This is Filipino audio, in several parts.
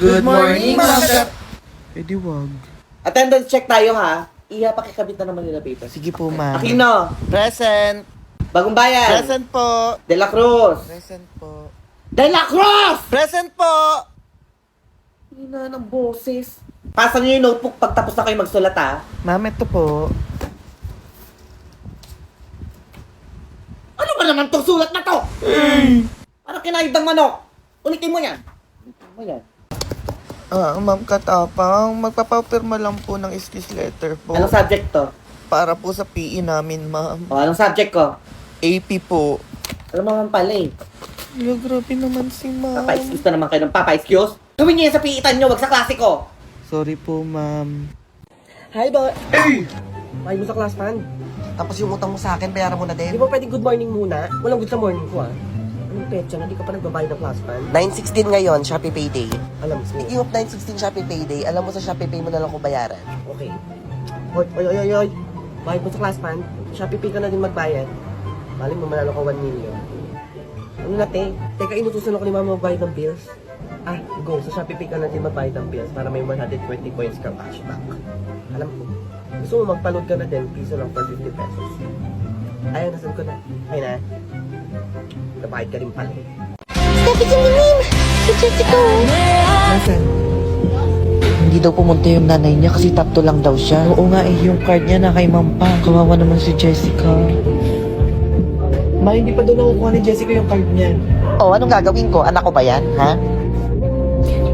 Good morning, Ma'am Kat. Eh di wag. Attendance check tayo ha. Iya, pakikabit na naman nila paper. Sige po, ma'am. Aquino, Present! Bagong Bayan, Present po! De La Cruz, Present po. De La Cruz! Present po! Hina ng boses. Pasa niyo yung notebook pagtapos na kayo magsulat ha. Ma'am, ito po. Ano ba naman tong sulat na to? Parang kinahid ng manok. Ulitin mo yan. Ulitin mo yan. Ma'am Katapang, magpapapirma lang po ng excuse letter po. Anong subject to? Para po sa PE namin, ma'am. O, anong subject ko? AP po. Alam mo naman pala eh. Hello, grabe naman si ma'am. Papa-excuse na naman kayo ng papa-excuse. Gawin niyo yan sa piitan niyo, wag sa klase ko. Sorry po, ma'am. Hi, boy. Hey! Mahal mo sa class fund. Tapos yung utang mo sa akin, bayaran mo na Di din. ba pwedeng good morning muna? Walang good sa morning ko, ah. Anong petsa na? Di ka pa nagbabayad ng class fund? 9/16 ngayon, Shopee Payday. Alam mo. Speaking of 9/16 Shopee Payday, alam mo sa Shopee Pay mo na lang kung bayaran. Okay. Oy. Bayad mo sa class fund. Shopee Pay ka na din magbayad. Mali mo manalo ka 1 million. Ano na, te? Teka, inutusan ako ni mama magbayad ng bills. Go. Sa Shopee Pay ka na din magbayad ng bills para may 120 points kang cashback. Alam ko. Gusto mo magpa-load ka na din, piso lang for 50 pesos. Ayan, nasan ko na. Ay na. Nabayad ka rin pala. Step it in the name! Si Jessica! Nasaan? Hindi daw pumunta yung nanay niya kasi top 2 lang daw siya. Oo nga eh, yung card niya na kay Ma'am Pa. Kawawa naman si Jessica. Ma, hindi pa daw nakukuha ni Jessica yung card niya. Oh, anong gagawin ko? Anak ko ba yan, ha?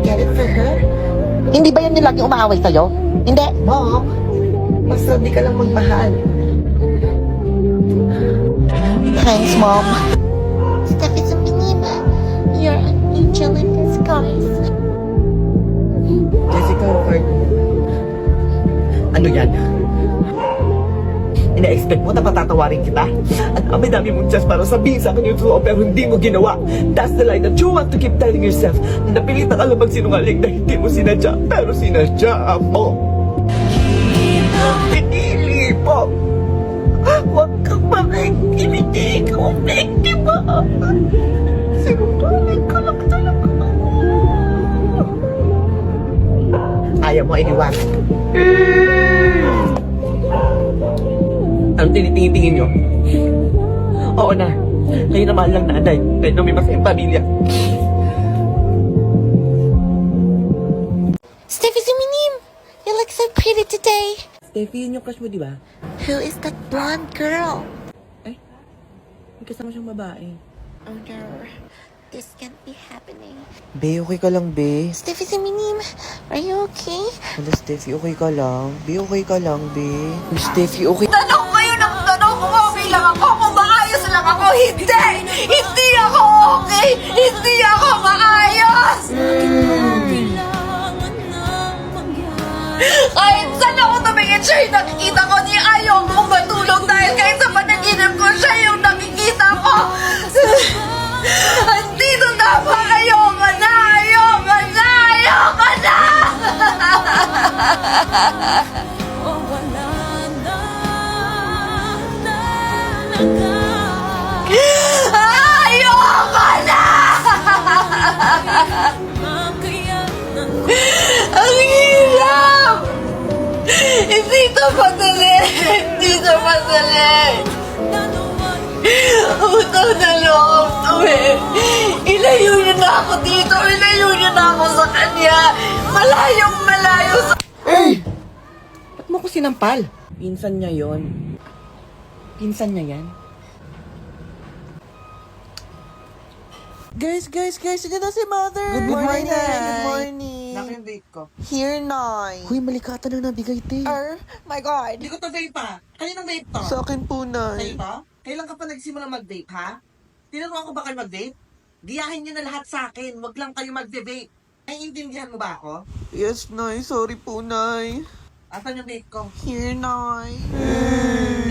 Get it for her? Hindi ba yan yung laging umaaway sa'yo? Hindi. Mom, basta di ka lang magmahal. Thanks, Mom. Step it in the name! You're an angel in disguise. Jessica, card. Ano yan? Ina-expect mo na patatawarin kita? At dami mong chance para sabihin sa akin yung totoo pero hindi mo ginawa. That's the lie that you want to keep telling yourself. Napilitan ka lang magsinungaling na hindi mo sinadya, pero sinadya mo. Pinili mo. Huwag kang makikinig. Huwag biktima. Sinungaling ka lang talaga. Ayaw mo iniwan. Anong tinitingin nyo? Oo na. Kayo na mahal lang nanay. Kayo na may masayang pamilya. Step it in the name! You look so pretty today. Steffi, yun yung crush mo, di ba? Who is that blonde girl? May kasama siyang babae. Oh no. This can't be happening. Be, okay ka lang, Be? Step it in the name! Are you okay? Hala, Steffi, okay ka lang? Be, okay ka lang, Be? Uy, Steffi, okay. Tanong kayo ng tanong kung okay lang ako, kung maayos lang ako. Hindi! Hindi ako okay! Hindi ako maayos! Kahit saan ako tumingin siya yung nakikita ko, ni ayaw kong matulog dahil kahit sa panaginip ko siya yung nakikita ko. Andito tama, ayoko na! Ayoko na! Ayoko na! Ayoko na! Ang hirap! Hindi ito madali! Hindi ito madali! Utang na loob to eh! Ilayo niyo na ako dito! Ilayo niyo na ako sa kanya! Malayong malayo sa... Ba't mo ko sinampal? Pinsan niya yon. Pinsan niya yan. Guys, nandiyan na si Mother! Good morning, Nay. Good morning! Nakyung vape ko. Here, Nay. Huy, malikata na nabigay, te. My God. Hindi ko to vape pa. Kaninong vape to? Sa akin po, Nay. to? Kailan ka pa nagsimula mag-vape, ha? Tinuruan ko ba kayo mag-vape? Giyahin niyo na lahat sa akin. Wag lang kayo mag-vape. Naiintindihan mo ba ako? Yes, Nay. Sorry po, Nay. Asan yung vape ko? Here, Nay.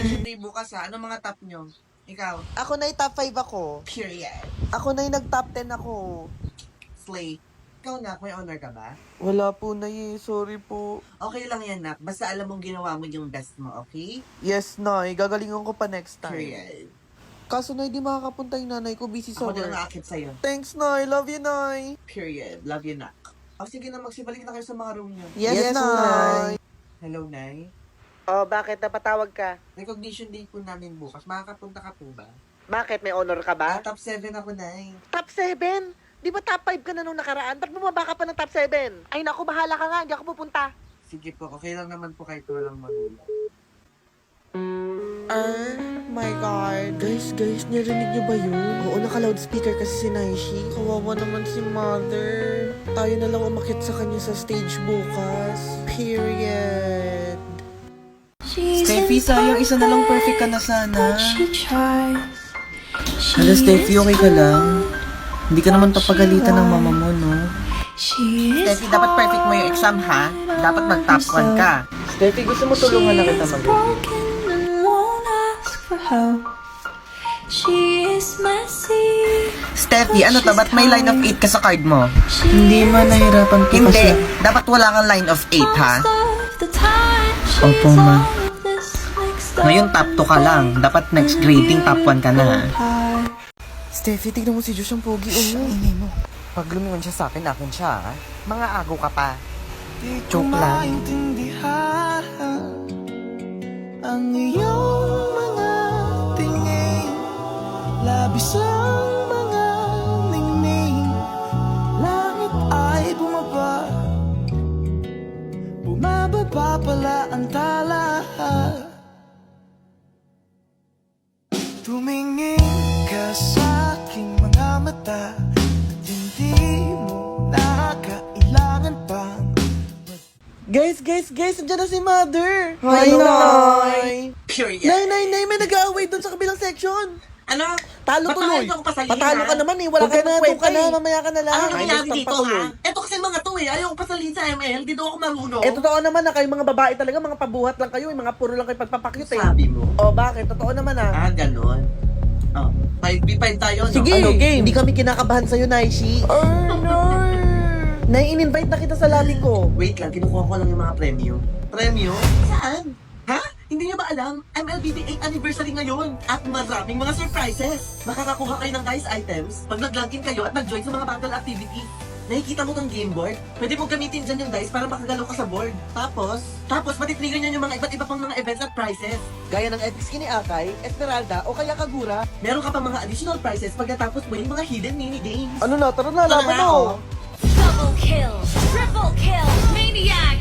Hindi bukas ha. Anong mga top nyo? Ikaw? Ako na top 5 ako. Period. Ako na nag-top 10 ako. Slay. Ikaw na, may honor ka ba? Wala po, Nay. Sorry po. Okay lang yan, Nak. Basta alam mong ginawa mo yung best mo, okay? Yes, Nay. Gagalingan ko pa next time. Period. Kaso, Nay, di makakapunta yung nanay ko. Busy sa Ako na work. lang aakit sa'yo. Thanks, Nay. Love you, Nay. Period. Love you, Nak. O sige na, magsibalik na kayo sa mga room niyo. Yes, Nay. Hello, Nay. Oh, bakit? Napatawag ka? Recognition day po namin bukas. Makakapunta ka po ba? Bakit? May honor ka ba? Top 7 ako, Nay. Top 7? Di ba top 5 ka na nung nakaraan? Ba't bumaba ka pa ng top 7? Ay naku, bahala ka nga. Hindi ako pupunta. Sige po, okay lang naman po kahit walang magulang. My God. Guys, narinig niyo ba yun? Oo, naka-loudspeaker kasi si Naishi. Kawawa naman si Mother. Tayo na lang umakit sa kanya sa stage bukas. Period. Steffi, sayang isa na lang perfect ka na sana. Hala, Steffi, okay ka lang? Hindi ka naman papagalitan ng mama mo, no? Steffi, dapat perfect mo yung exam, ha? Dapat mag-top 1 ka. Steffi, gusto mo tulungan na kita mag-review? Steffi, ano to? Ba't may line of 8 ka sa card mo? Hindi man, nahirapan po Hindi. kasi. Dapat wala kang line of 8, ha? Opo, ma. Ngayon, top 2 ka lang. Dapat next grading, top 1 ka na. Steffi, tignan mo si Josh ang pogi, Ingay mo. Pag lumingon siya sa akin, akin siya, ha? Mga agaw ka pa. Joke lang. Ang iyong mga tingin, labis ang mga ningning. Langit ay bumaba, bumababa pala ang tala. Tumingin ka sa aking mga mata, at hindi mo na kailangan pang Guys, nandiyan na si Mother. Hi, Nay. Period. Nay, may nag-aaway dun sa kabilang section. Ano? Talo Ba't tuloy. nakita ko pasalihan? Patalo ka naman eh. Wala Huwag ka ka na, na, doon ka na. eh. Mamaya ka na lang. Ano nangyari Minus dito, pang ha? patuloy. Eto kasi mga to eh. Ayaw ko pasalihin sa ML. Dito ako marunong. Eh, totoo naman na kayo mga babae talaga, mga pabuhat lang kayo, mga puro lang kayo pagpapakyut eh. Sabi mo. Oh, bakit? Totoo naman ah. Ah, ganon. Oh, 5v5 tayo, no? Sige, hindi kami kinakabahan sa'yo, Naishi. Nay, in-invite na kita sa lobby ko. Wait lang, kinukuha ko lang yung mga premyo. Premyo? Saan? Ha? Hindi niyo ba alam? MLBB 8th anniversary ngayon at maraming mga surprises. Makakakuha kayo ng dice items pag nag-login kayo at nag-join sa mga battle activity. Nakikita mo tong game board? Pwede mong gamitin dyan yung dice para makagalaw ka sa board. Tapos matitrigger niyan yung mga iba't iba pang mga events at prizes. Gaya ng epic skin ni Akay, Esmeralda, o kaya Kagura. Meron ka pa mga additional prizes pagkatapos mo yung mga hidden mini games. Ano na? Tara na, laban Tara, mo. oh. Double kill, triple kill, maniac,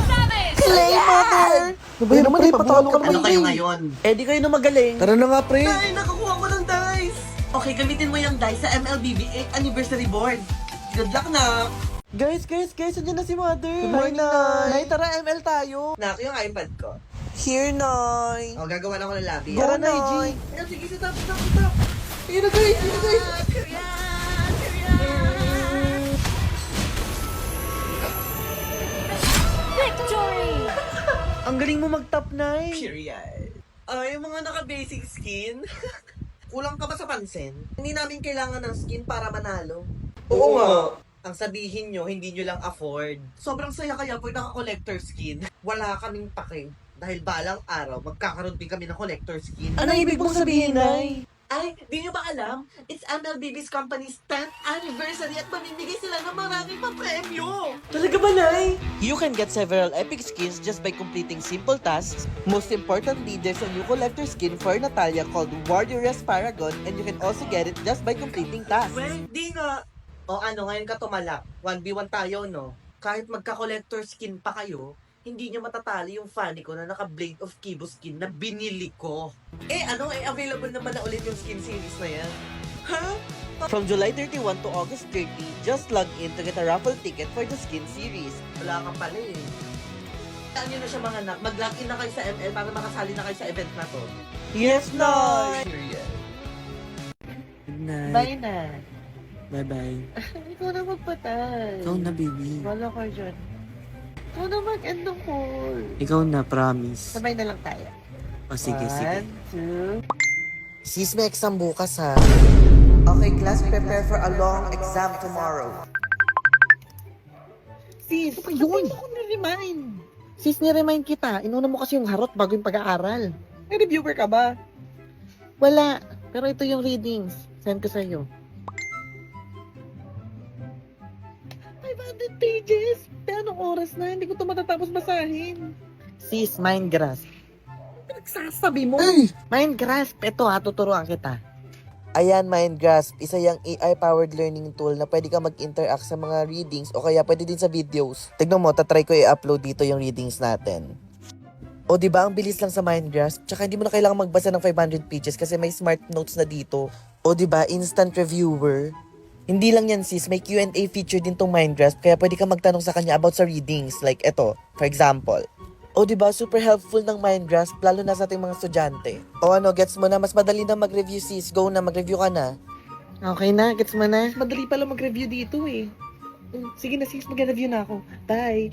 savage. Play, Mother! Ano ba yun naman eh? Patalo ka naman Ano kayo eh. ngayon? Eh, di kayo na magaling. Tara na nga, pre. Ay, nakakuha ko ng dice! Okay, gamitin mo yung dice sa MLBB 8th anniversary board. Good luck na! Guys, nandiyan na si Mother. Good morning, Nay. Nay, tara, ML tayo. Nak, yung iPad ko. Here, Nay. O, gagawa na ako ng lobby. Go, Tara, Nay. Nay. Ay, sige, stop. Ayun na, guys. Victory! Ang galing mo mag-top, Nay. Period. Ay, yung mga naka-basic skin. Kulang ka ba sa pansin? Hindi namin kailangan ng skin para manalo. Oo nga. Ang sabihin nyo, hindi nyo lang afford. Sobrang saya kaya pag naka-collector skin. Wala kaming pake. Dahil balang araw, magkakaroon din kami ng collector skin. Ano ibig mong sabihin, Nay? Ay, di nyo ba alam? It's MLBB's company's 10th anniversary at mamimigay sila ng maraming pa-premyo. Talaga ba, Nay? You can get several epic skins just by completing simple tasks. Most importantly, there's a new collector skin for Natalia called Warrioress Paragon, and you can also get it just by completing tasks. Well, di nga. O ano, ngayon ka tumalak. 1v1 tayo, no? Kahit magka-collector skin pa kayo, hindi nyo matatali yung funny ko na naka-Blade of Kibo skin na binili ko. Eh ano, available naman na ulit yung skin series na yan. Ha? From July 31 to August 30, just log in to get a raffle ticket for the skin series. Wala ka pala eh. Saan nyo na siya mga anak? Mag-log in na kayo sa ML para makasali na kayo sa event na to. Yes, Nay! Period. Good night. Bye na. Bye-bye. Ikaw na magpatay. Ikaw na, baby. Wala ka dyan. Ikaw na mag-end ng call. Ikaw na, promise. Sabay na lang tayo. O, sige, sige. 1, 2... Sis, may exam bukas, ha? Okay, class, prepare for a long exam tomorrow. Sis, yun! Ako ni-remind. Sis, ni-remind kita. Inuna mo kasi yung harot bago yung pag-aaral. May reviewer ka ba? Wala. Pero ito yung readings. Send ko sa'yo. 500 pages? Pero anong oras na? Hindi ko ito matatapos basahin. Sis, mind grasp. Pinagsasabi mo. Mind grasp. Ito ha, tuturuan kita. Ayan, Mindgrasp, isa yung AI-powered learning tool na pwede ka mag-interact sa mga readings o kaya pwede din sa videos. Tignan mo, tatry ko i-upload dito yung readings natin. O diba, ang bilis lang sa Mindgrasp, tsaka hindi mo na kailangan magbasa ng 500 pages kasi may smart notes na dito. O diba, instant reviewer. Hindi lang yan sis, may Q&A feature din tong Mindgrasp kaya pwede ka magtanong sa kanya about sa readings. Like eto, for example. O diba, super helpful ng Mindgrasp lalo na sa ating mga estudyante. O ano, gets mo na, mas madali na mag-review sis. Go na, mag-review ka na. Okay na, gets mo na? Madali pala mag-review dito eh. Sige na sis, mag-review na ako. Bye!